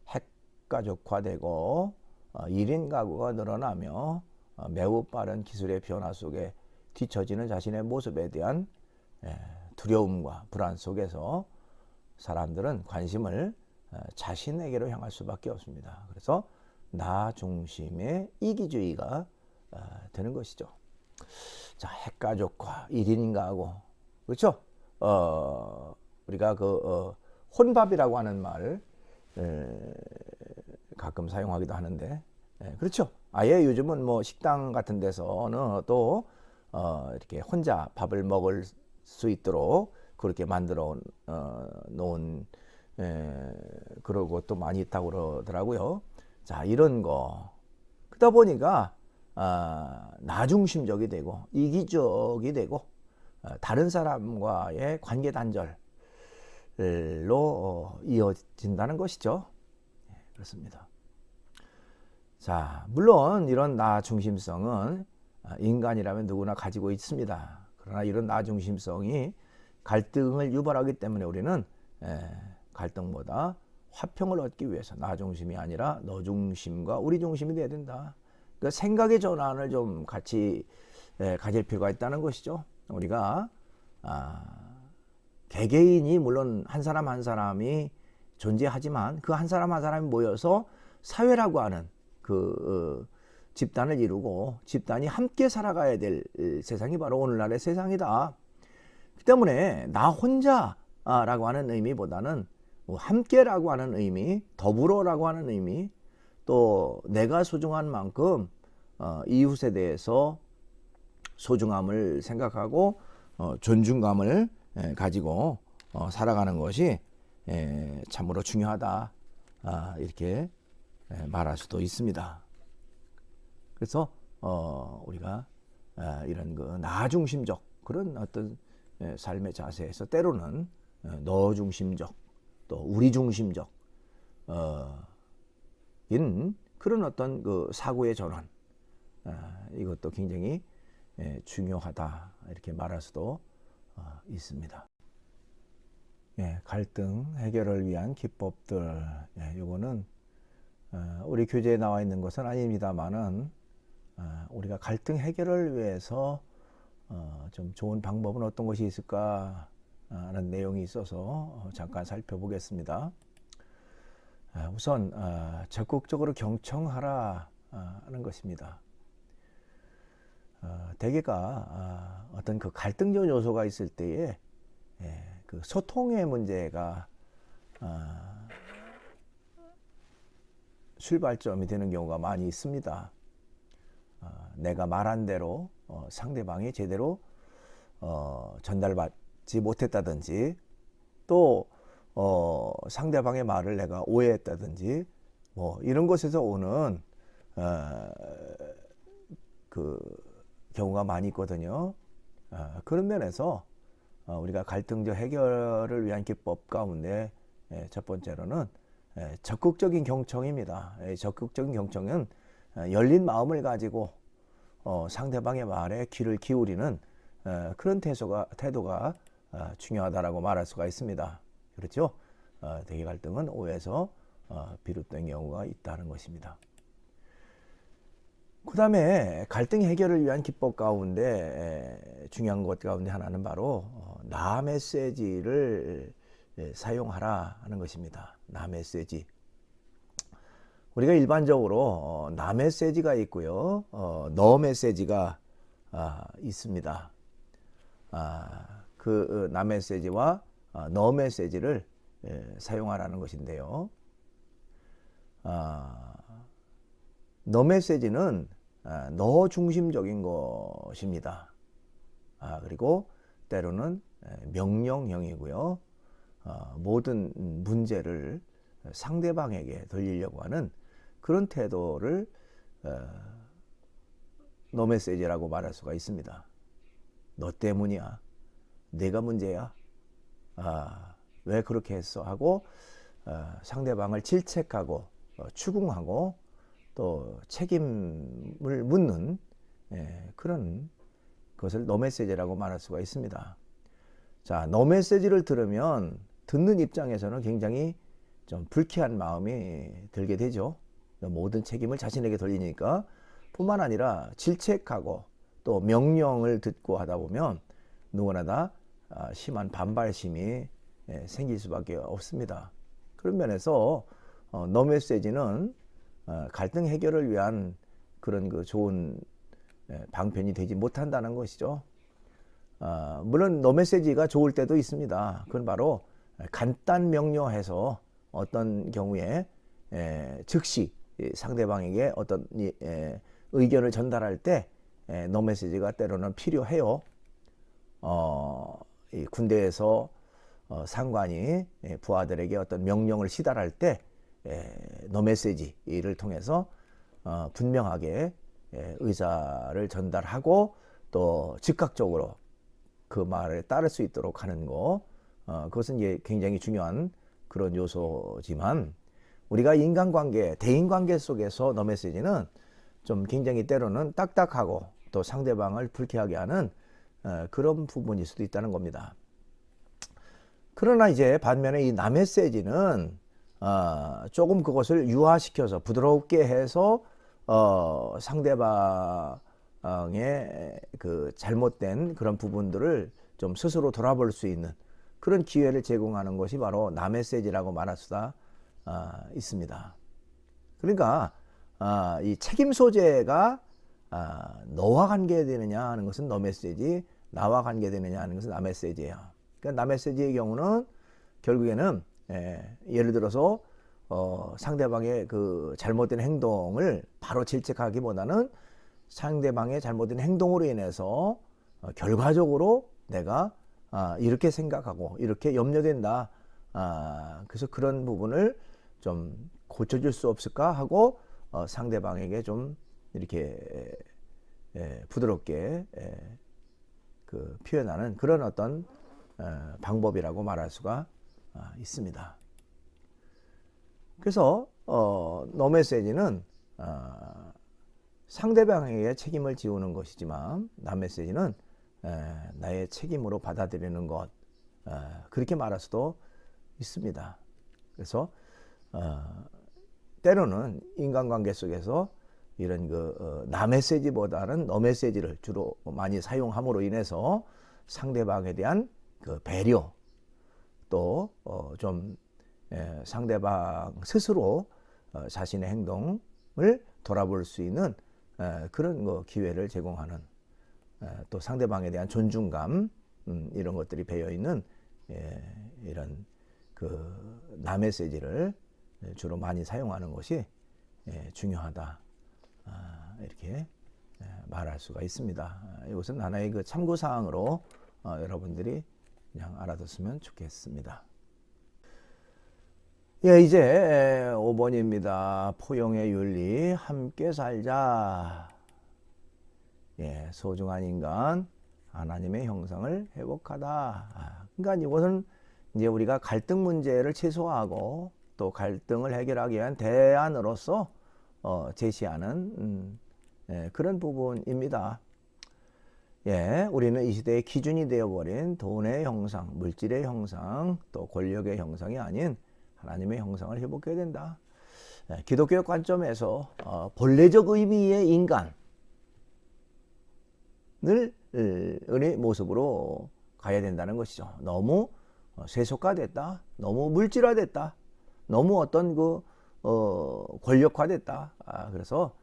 Speaker 2: 핵가족화되고 1인 가구가 늘어나며 매우 빠른 기술의 변화 속에 뒤처지는 자신의 모습에 대한 두려움과 불안 속에서 사람들은 관심을 자신에게로 향할 수밖에 없습니다. 그래서 나 중심의 이기주의가 되는 것이죠. 자, 핵가족화, 1인 가구, 그렇죠? 우리가 혼밥이라고 하는 말을 가끔 사용하기도 하는데, 그렇죠? 아예 요즘은 뭐 식당 같은 데서는 또 이렇게 혼자 밥을 먹을 수 있도록 그렇게 만들어 놓은 그런 것도 많이 있다고 그러더라고요. 자, 이런 거 그러다 보니까 나 중심적이 되고 이기적이 되고 다른 사람과의 관계 단절로 이어진다는 것이죠. 그렇습니다. 자, 물론 이런 나 중심성은 인간이라면 누구나 가지고 있습니다. 그러나 이런 나 중심성이 갈등을 유발하기 때문에 우리는 갈등보다 화평을 얻기 위해서 나 중심이 아니라 너 중심과 우리 중심이 돼야 된다. 그러니까 생각의 전환을 좀 같이 가질 필요가 있다는 것이죠. 우리가 개개인이 물론 한 사람 한 사람이 존재하지만 그 한 사람 한 사람이 모여서 사회라고 하는 집단을 이루고 집단이 함께 살아가야 될 세상이 바로 오늘날의 세상이다. 그 때문에 나 혼자라고 하는 의미보다는 함께라고 하는 의미, 더불어라고 하는 의미, 또 내가 소중한 만큼 이웃에 대해서 소중함을 생각하고 존중감을 가지고 살아가는 것이 참으로 중요하다 이렇게 말할 수도 있습니다. 그래서 우리가 이런 나 중심적 그런 어떤 삶의 자세에서 때로는 너 중심적 또 우리 중심적 인 그런 어떤 사고의 전환 이것도 굉장히 중요하다 이렇게 말할 수도 있습니다. 갈등 해결을 위한 기법들 요거는 우리 교재에 나와 있는 것은 아닙니다만은 우리가 갈등 해결을 위해서 좀 좋은 방법은 어떤 것이 있을까 하는 내용이 있어서 잠깐 살펴보겠습니다. 우선 적극적으로 경청하라 하는 것입니다. 대개가 어떤 그 갈등적 요소가 있을 때에 그 소통의 문제가 출발점이 되는 경우가 많이 있습니다. 내가 말한 대로 상대방이 제대로 전달받지 못했다든지 또 상대방의 말을 내가 오해했다든지 뭐 이런 것에서 오는 그 경우가 많이 있거든요. 그런 면에서 우리가 갈등적 해결을 위한 기법 가운데 첫 번째로는 적극적인 경청입니다. 적극적인 경청은 열린 마음을 가지고 상대방의 말에 귀를 기울이는 그런 태도가 중요하다라고 말할 수가 있습니다. 그렇죠? 대개 갈등은 오해에서 비롯된 경우가 있다는 것입니다. 그 다음에 갈등 해결을 위한 기법 가운데 중요한 것 가운데 하나는 바로 나 메시지를 사용하라 하는 것입니다. 나 메시지. 우리가 일반적으로 나 메시지가 있고요, 너 메시지가 있습니다. 그 나 메시지와 너 메시지를 사용하라는 것인데요. 너 메시지는 너 중심적인 것입니다. 그리고 때로는 명령형이고요. 모든 문제를 상대방에게 돌리려고 하는 그런 태도를 너 메시지라고 말할 수가 있습니다. 너 때문이야. 내가 문제야. 왜 그렇게 했어? 하고 상대방을 질책하고 추궁하고 또 책임을 묻는 그런 것을 너 메시지라고 말할 수가 있습니다. 자, 너 메시지를 들으면 듣는 입장에서는 굉장히 좀 불쾌한 마음이 들게 되죠. 모든 책임을 자신에게 돌리니까. 뿐만 아니라 질책하고 또 명령을 듣고 하다 보면 누구나 다 심한 반발심이 생길 수밖에 없습니다. 그런 면에서 너 메시지는 갈등 해결을 위한 그런 그 좋은 방편이 되지 못한다는 것이죠. 물론 너 메시지가 좋을 때도 있습니다. 그건 바로 간단 명료해서 어떤 경우에 즉시 상대방에게 어떤 의견을 전달할 때 너 메시지가 때로는 필요해요. 이 군대에서 상관이 부하들에게 어떤 명령을 시달할 때 너 메시지를 통해서 분명하게 의사를 전달하고 또 즉각적으로 그 말에 따를 수 있도록 하는 거, 그것은 굉장히 중요한 그런 요소지만, 우리가 인간관계, 대인관계 속에서 너 메시지는 좀 굉장히 때로는 딱딱하고 또 상대방을 불쾌하게 하는 그런 부분일 수도 있다는 겁니다. 그러나 이제 반면에 이 나 메시지는 조금 그것을 유화시켜서 부드럽게 해서 상대방의 그 잘못된 그런 부분들을 좀 스스로 돌아볼 수 있는 그런 기회를 제공하는 것이 바로 나 메시지라고 말할 수가 있습니다. 그러니까 이 책임 소재가 너와 관계되느냐 하는 것은 너 메시지, 나와 관계되느냐 하는 것은 나 메시지예요. 그러니까 나 메시지의 경우는 결국에는 예를 들어서 상대방의 그 잘못된 행동을 바로 질책하기보다는 상대방의 잘못된 행동으로 인해서 결과적으로 내가 이렇게 생각하고 이렇게 염려된다. 그래서 그런 부분을 좀 고쳐줄 수 없을까 하고 상대방에게 좀 이렇게 부드럽게 그 표현하는 그런 어떤 방법이라고 말할 수가 있습니다. 그래서 너 메시지는 상대방에게 책임을 지우는 것이지만 나 메시지는 나의 책임으로 받아들이는 것, 그렇게 말할 수도 있습니다. 그래서 때로는 인간관계 속에서 이런 나 메시지보다는 너 메시지를 주로 많이 사용함으로 인해서 상대방에 대한 그 배려, 또 좀 상대방 스스로 자신의 행동을 돌아볼 수 있는 그런 기회를 제공하는, 또 상대방에 대한 존중감, 이런 것들이 배어 있는 이런 그 나 메시지를 주로 많이 사용하는 것이 중요하다, 이렇게 말할 수가 있습니다. 이것은 하나의 그 참고 사항으로 여러분들이 그냥 알아뒀으면 좋겠습니다. 예, 이제 5번입니다. 포용의 윤리, 함께 살자. 예, 소중한 인간, 하나님의 형상을 회복하다. 그러니까 이것은 이제 우리가 갈등 문제를 최소화하고 또 갈등을 해결하기 위한 대안으로서 제시하는 그런 부분입니다. 예, 우리는 이 시대의 기준이 되어버린 돈의 형상, 물질의 형상, 또 권력의 형상이 아닌 하나님의 형상을 회복해야 된다. 기독교 관점에서 본래적 의미의 인간을 은의 모습으로 가야 된다는 것이죠. 너무 세속화됐다, 너무 물질화됐다, 너무 어떤 권력화됐다. 그래서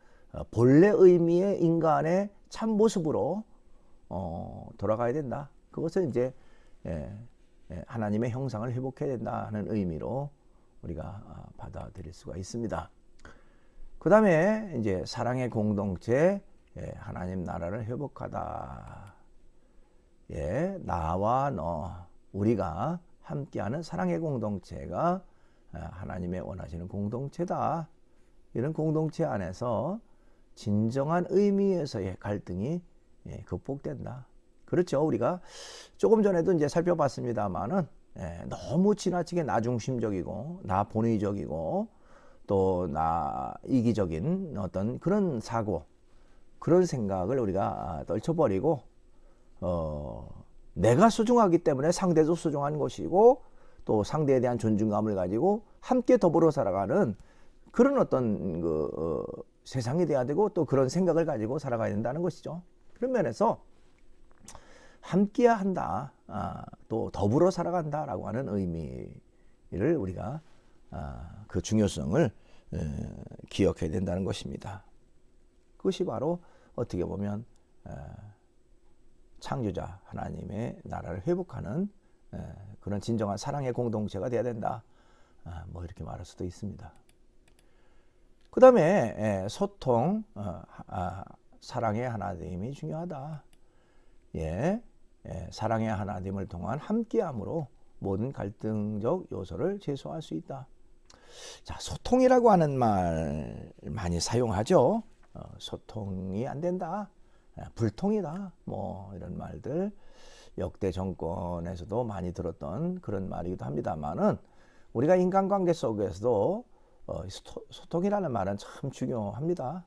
Speaker 2: 본래 의미의 인간의 참 모습으로 돌아가야 된다. 그것은 이제 하나님의 형상을 회복해야 된다는 의미로 우리가 받아들일 수가 있습니다. 그 다음에 이제 사랑의 공동체, 하나님 나라를 회복하다. 나와 너, 우리가 함께하는 사랑의 공동체가 하나님의 원하시는 공동체다. 이런 공동체 안에서 진정한 의미에서의 갈등이 극복된다. 그렇죠. 우리가 조금 전에도 이제 살펴봤습니다만은 너무 지나치게 나 중심적이고 나 본의적이고 또 나 이기적인 어떤 그런 사고, 그런 생각을 우리가 떨쳐버리고 내가 소중하기 때문에 상대도 소중한 것이고 또 상대에 대한 존중감을 가지고 함께 더불어 살아가는 그런 어떤 세상이 돼야 되고 또 그런 생각을 가지고 살아가야 된다는 것이죠. 그런 면에서 함께야 한다, 또 더불어 살아간다라고 하는 의미를 우리가 그 중요성을 기억해야 된다는 것입니다. 그것이 바로 어떻게 보면 창조자 하나님의 나라를 회복하는 그런 진정한 사랑의 공동체가 돼야 된다. 뭐 이렇게 말할 수도 있습니다. 그 다음에 소통, 사랑의 하나됨이 중요하다. 사랑의 하나됨을 통한 함께함으로 모든 갈등적 요소를 제소할 수 있다. 자, 소통이라고 하는 말 많이 사용하죠. 소통이 안 된다, 불통이다, 뭐 이런 말들 역대 정권에서도 많이 들었던 그런 말이기도 합니다만은 우리가 인간관계 속에서도 소통이라는 말은 참 중요합니다.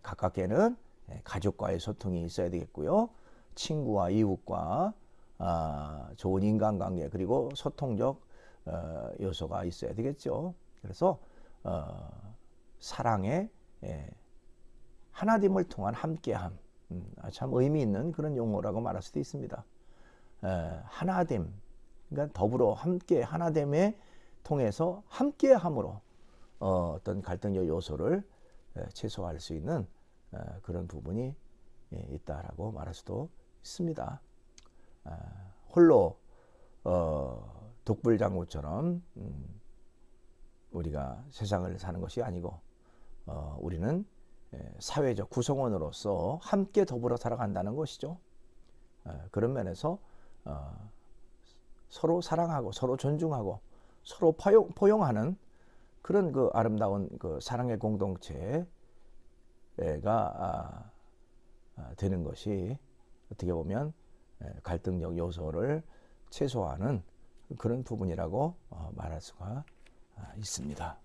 Speaker 2: 가깝게는 가족과의 소통이 있어야 되겠고요. 친구와 이웃과 좋은 인간관계 그리고 소통적 요소가 있어야 되겠죠. 그래서 사랑의 하나됨을 통한 함께함, 참 의미 있는 그런 용어라고 말할 수도 있습니다. 하나됨, 그러니까 더불어 함께 하나됨에 통해서 함께함으로 어떤 갈등적 요소를 최소화할 수 있는 그런 부분이 있다라고 말할 수도 있습니다. 홀로 독불장군처럼 우리가 세상을 사는 것이 아니고 우리는 사회적 구성원으로서 함께 더불어 살아간다는 것이죠. 그런 면에서 서로 사랑하고 서로 존중하고 서로 포용하는 그런 그 아름다운 그 사랑의 공동체가 되는 것이 어떻게 보면 갈등적 요소를 최소화하는 그런 부분이라고 말할 수가 있습니다.